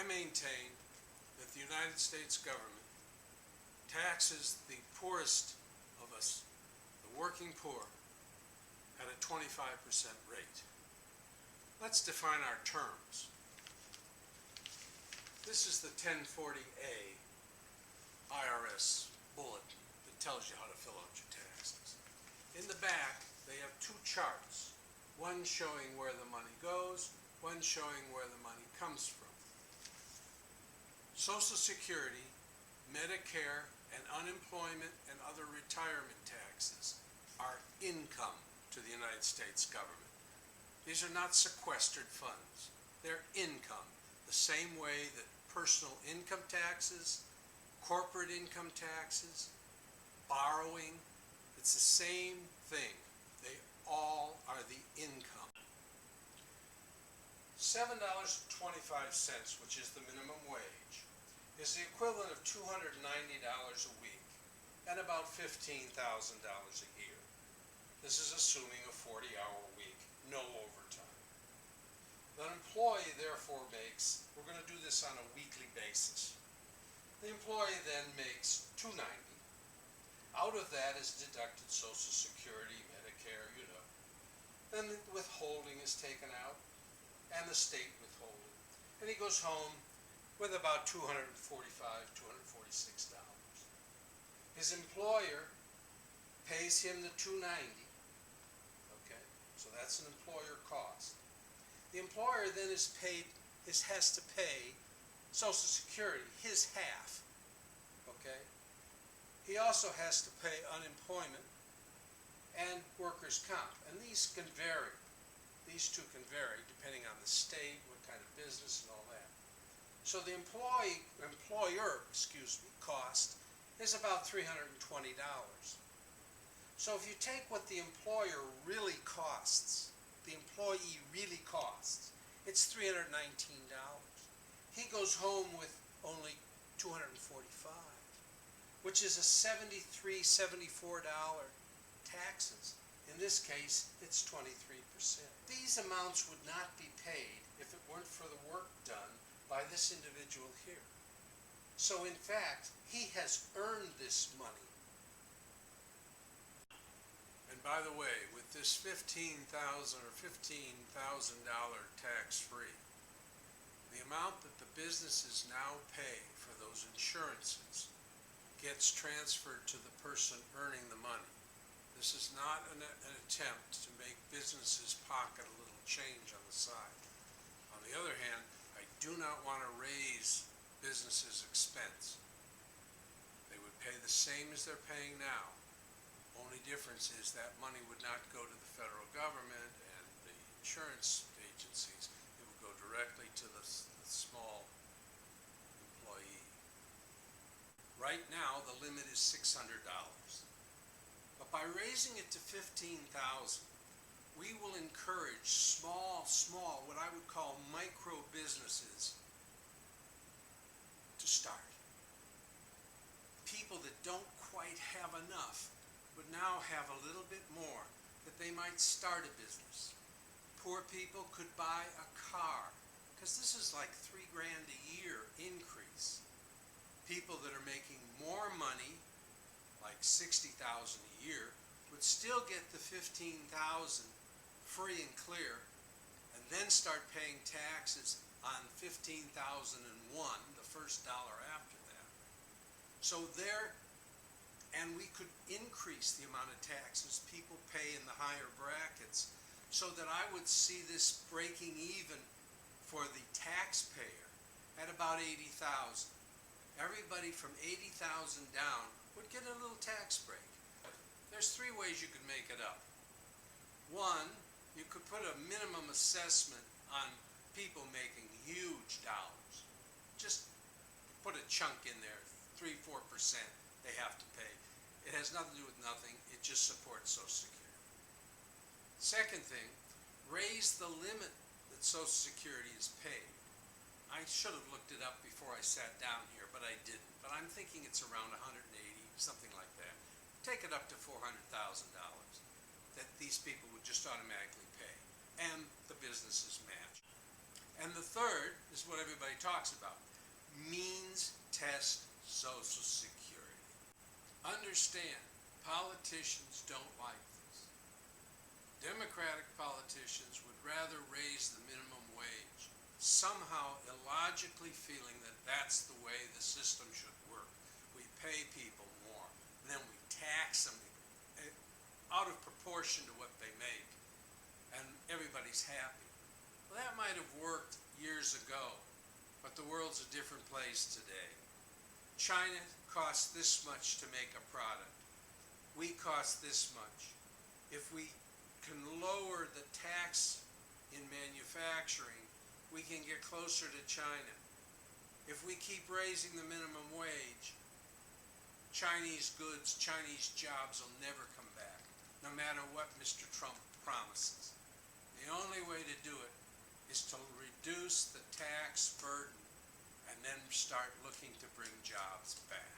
I maintain that the United States government taxes the poorest of us, the working poor, at a 25% rate. Let's define our terms. This is the 1040A IRS bulletin that tells you how to fill out your taxes. In the back, they have two charts, one showing where the money goes, one showing where the money comes from. Social Security, Medicare, and unemployment and other retirement taxes are income to the United States government. These are not sequestered funds. They're income, the same way that personal income taxes, corporate income taxes, borrowing, it's the same thing. They all are the income. $7.25, which is the minimum wage, is the equivalent of $290 a week and about $15,000 a year. This is assuming a 40-hour week, no overtime. The employee therefore makes, we're going to do this on a weekly basis. The employee then makes $290. Out of that is deducted Social Security, Medicare, you know. Then the withholding is taken out and the state withholding. And he goes home with about $245, $246. His employer pays him the $290. Okay, so that's an employer cost. The employer then has to pay Social Security, his half. Okay, he also has to pay unemployment and workers' comp, and these can vary. These two can vary depending on the state, what kind of business, and all that. So the employer cost is about $320. So if you take what the employer really costs, the employee really costs, it's $319. He goes home with only $245, which is a $73, $74 taxes. In this case, it's 23%. These amounts would not be paid if it weren't for the work done by this individual here. So in fact, he has earned this money. And by the way, with this $15,000 or $15,000 tax-free, the amount that the businesses now pay for those insurances gets transferred to the person earning the money. This is not an attempt to make businesses pocket a little change on the side. On the other hand, I do not want to raise businesses' expense. They would pay the same as they're paying now. Only difference is that money would not go to the federal government and the insurance agencies. It would go directly to the small employee. Right now, the limit is $600. But by raising it to $15,000, we will encourage small, what I would call micro businesses to start. People that don't quite have enough would now have a little bit more that they might start a business. Poor people could buy a car, because this is like $3 grand a year increase. People that are making more money, like $60,000 a year, would still get the $15,000 free and clear, and then start paying taxes on $15,001, the first dollar after that. So and we could increase the amount of taxes people pay in the higher brackets, so that I would see this breaking even for the taxpayer at about $80,000. Everybody from $80,000 down would get a little tax break. There's three ways you could make it up. One, you could put a minimum assessment on people making huge dollars. Just put a chunk in there, 3-4% they have to pay. It has nothing to do with nothing, it just supports Social Security. Second thing, raise the limit that Social Security is paid. I should have looked it up before I sat down here, but I didn't. But I'm thinking it's around 180, something like that. Take it up to $400,000 that these people would just automatically pay, and the businesses match. And the third is what everybody talks talks about. Means test Social Security. Understand, politicians don't like this. Democratic politicians would rather raise the minimum wage, somehow illogically feeling that that's the way the system should work. We pay people more, and then we tax them out of proportion to what they make, and everybody's happy. Well, that might have worked years ago, but the world's a different place today. China costs this much to make a product. We cost this much. If we can lower the tax in manufacturing, we can get closer to China. If we keep raising the minimum wage, Chinese goods, Chinese jobs will never come back, no matter what Mr. Trump promises. The only way to do it is to reduce the tax burden and then start looking to bring jobs back.